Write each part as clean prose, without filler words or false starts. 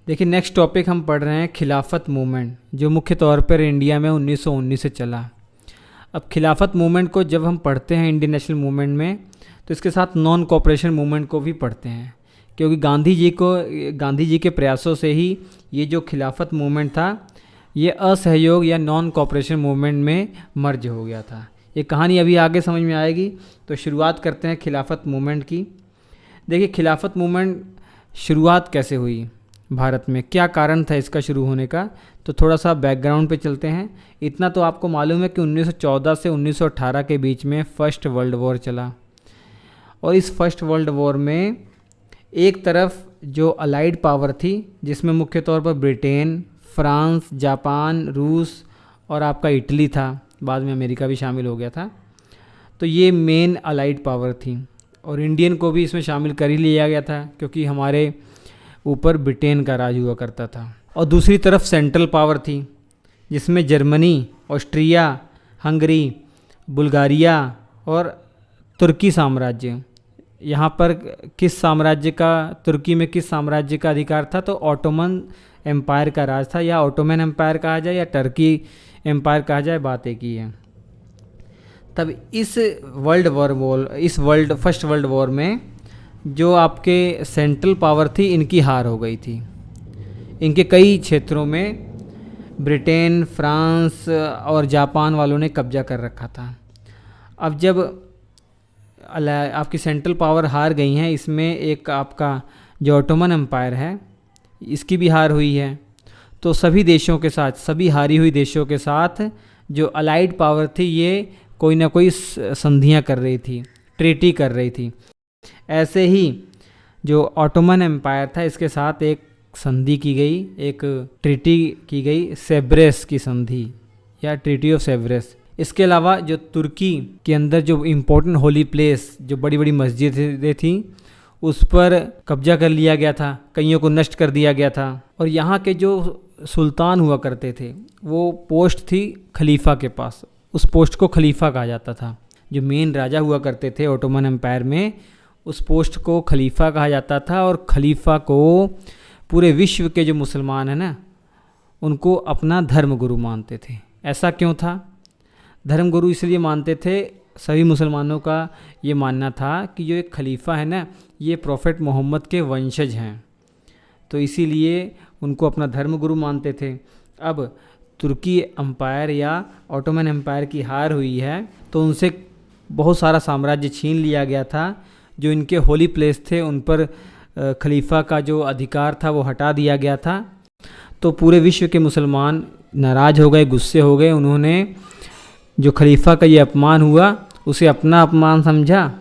देखिए next topic हम पढ़ रहे हैं खिलाफत मूवमेंट, जो मुख्य तौर पर इंडिया में 1919 से चला। अब खिलाफत मूवमेंट को जब हम पढ़ते हैं इंडियन नेशनल मूवमेंट में, तो इसके साथ नॉन कोऑपरेशन मूवमेंट को भी पढ़ते हैं, क्योंकि गांधी जी के प्रयासों से ही ये जो खिलाफत मूवमेंट था ये असहयोग या नॉन कोऑपरेशन मूवमेंट में मर्ज हो गया था। ये कहानी अभी आगे समझ में आएगी। तो शुरुआत करते हैं खिलाफत मूवमेंट की। देखिए खिलाफत मूवमेंट शुरुआत कैसे हुई भारत में, क्या कारण था इसका शुरू होने का, तो थोड़ा सा बैकग्राउंड पे चलते हैं। इतना तो आपको मालूम है कि 1914 से 1918 के बीच में फर्स्ट वर्ल्ड वॉर चला, और इस फर्स्ट वर्ल्ड वॉर में एक तरफ जो अलाइड पावर थी, जिसमें मुख्य तौर पर ब्रिटेन, फ्रांस, जापान, रूस और आपका इटली था, बाद में अमेरिका भी शामिल हो गया था। तो ये मेन अलाइड पावर थी, और इंडियन को भी इसमें शामिल कर ही लिया गया था, क्योंकि हमारे ऊपर ब्रिटेन का राज हुआ करता था। और दूसरी तरफ सेंट्रल पावर थी, जिसमें जर्मनी, ऑस्ट्रिया, हंगरी, बुल्गारिया और तुर्की साम्राज्य। यहाँ पर किस साम्राज्य का, तुर्की में किस साम्राज्य का अधिकार था, तो ऑटोमन एम्पायर का राज था, या ऑटोमन एम्पायर कहा जाए या टर्की एम्पायर कहा जाए, बात एक ही है। तब इस फर्स्ट वर्ल्ड वॉर में जो आपके सेंट्रल पावर थी, इनकी हार हो गई थी। इनके कई क्षेत्रों में ब्रिटेन, फ्रांस और जापान वालों ने कब्जा कर रखा था। अब जब आपकी सेंट्रल पावर हार गई हैं, इसमें एक आपका जो ऑटोमन एम्पायर है, इसकी भी हार हुई है। तो सभी देशों के साथ, सभी हारी हुई देशों के साथ जो अलाइड पावर थी, ये कोई ना कोई संधियां कर रही थी, ट्रीटी कर रही थी। ऐसे ही जो ऑटोमन एम्पायर था, इसके साथ एक संधि की गई, एक ट्रीटी की गई, सेब्रेस की संधि या ट्रीटी ऑफ सेब्रेस। इसके अलावा जो तुर्की के अंदर जो इम्पोर्टेंट होली प्लेस, जो बड़ी बड़ी मस्जिदें थीं, उस पर कब्जा कर लिया गया था, कईयों को नष्ट कर दिया गया था। और यहाँ के जो सुल्तान हुआ करते थे, वो पोस्ट थी खलीफा के पास, उस पोस्ट को खलीफा कहा जाता था। जो मेन राजा हुआ करते थे ऑटोमन एम्पायर में, उस पोस्ट को खलीफा कहा जाता था। और खलीफा को पूरे विश्व के जो मुसलमान हैं ना, उनको अपना धर्मगुरु मानते थे। ऐसा क्यों था? धर्मगुरु इसलिए मानते थे, सभी मुसलमानों का ये मानना था कि जो एक खलीफा है ना, ये प्रॉफेट मोहम्मद के वंशज हैं, तो इसीलिए उनको अपना धर्मगुरु मानते थे। अब तुर्की एम्पायर या ऑटोमन एम्पायर की हार हुई है, तो उनसे बहुत सारा साम्राज्य छीन लिया गया था। जो इनके होली प्लेस थे, उन पर खलीफा का जो अधिकार था वो हटा दिया गया था। तो पूरे विश्व के मुसलमान नाराज़ हो गए, गुस्से हो गए। उन्होंने जो खलीफा का ये अपमान हुआ, उसे अपना अपमान समझा।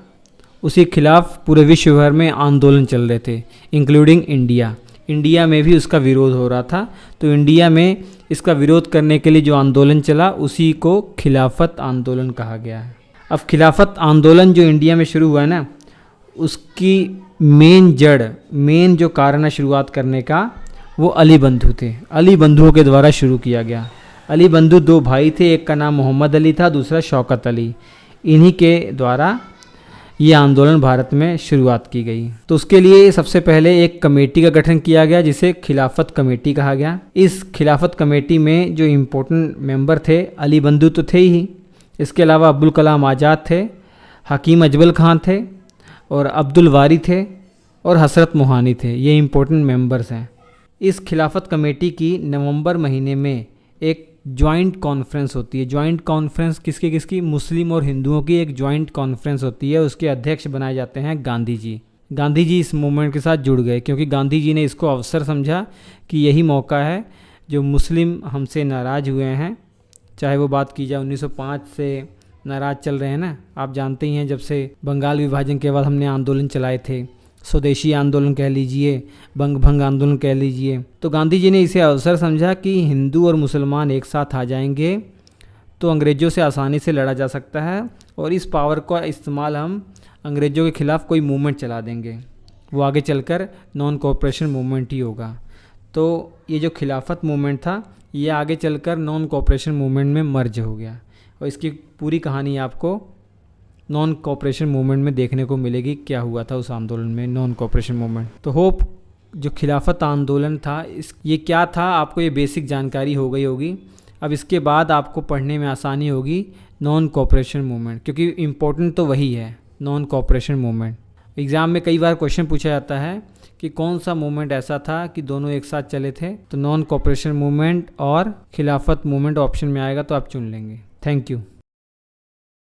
उसी खिलाफ पूरे विश्व भर में आंदोलन चल रहे थे, इंक्लूडिंग इंडिया। इंडिया में भी उसका विरोध हो रहा था। तो इंडिया में इसका विरोध करने के लिए जो आंदोलन चला, उसी को खिलाफत आंदोलन कहा गया है। अब खिलाफत आंदोलन जो इंडिया में शुरू हुआ है ना, उसकी मेन जो कारण है शुरुआत करने का, वो अली बंधु थे। अली बंधुओं के द्वारा शुरू किया गया। अली बंधु दो भाई थे, एक का नाम मोहम्मद अली था, दूसरा शौकत अली। इन्हीं के द्वारा ये आंदोलन भारत में शुरुआत की गई। तो उसके लिए सबसे पहले एक कमेटी का गठन किया गया, जिसे खिलाफत कमेटी कहा गया। इस खिलाफत कमेटी में जो इम्पोर्टेंट मेंबर थे, अली बंधु तो थे ही, इसके अलावा अब्दुल कलाम आज़ाद थे, हकीम अजमल खान थे, और अब्दुल वारी थे, और हसरत मोहानी थे। ये इम्पोर्टेंट मेंबर्स हैं। इस खिलाफत कमेटी की नवंबर महीने में एक जॉइंट कॉन्फ्रेंस होती है। जॉइंट कॉन्फ्रेंस किसकी? मुस्लिम और हिंदुओं की एक जॉइंट कॉन्फ्रेंस होती है। उसके अध्यक्ष बनाए जाते हैं गांधी जी। गांधी जी इस मूवमेंट के साथ जुड़ गए, क्योंकि गांधी जी ने इसको अवसर समझा कि यही मौका है, जो मुस्लिम हमसे नाराज़ हुए हैं, चाहे वो बात की जाए 1905 से नाराज़ चल रहे हैं ना, आप जानते ही हैं, जब से बंगाल विभाजन के बाद हमने आंदोलन चलाए थे, स्वदेशी आंदोलन कह लीजिए, बंग भंग आंदोलन कह लीजिए। तो गांधी जी ने इसे अवसर समझा कि हिंदू और मुसलमान एक साथ आ जाएंगे तो अंग्रेज़ों से आसानी से लड़ा जा सकता है, और इस पावर का इस्तेमाल हम अंग्रेज़ों के ख़िलाफ़ कोई मूवमेंट चला देंगे, वो आगे चलकर नॉन कोऑपरेशन मूवमेंट ही होगा। तो ये जो खिलाफत मूवमेंट था, ये आगे चलकर नॉन कोऑपरेशन मूवमेंट में मर्ज हो गया, और इसकी पूरी कहानी आपको नॉन कोऑपरेशन मूवमेंट में देखने को मिलेगी, क्या हुआ था उस आंदोलन में, नॉन कोऑपरेशन मूवमेंट। तो होप जो खिलाफत आंदोलन था ये क्या था, आपको ये बेसिक जानकारी हो गई होगी। अब इसके बाद आपको पढ़ने में आसानी होगी नॉन कोऑपरेशन मूवमेंट, क्योंकि इम्पोर्टेंट तो वही है नॉन कोऑपरेशन मूवमेंट। एग्ज़ाम में कई बार क्वेश्चन पूछा जाता है कि कौन सा मूवमेंट ऐसा था कि दोनों एक साथ चले थे, तो नॉन कोऑपरेशन मूवमेंट और खिलाफत मूवमेंट ऑप्शन में आएगा, तो आप चुन लेंगे। Thank you.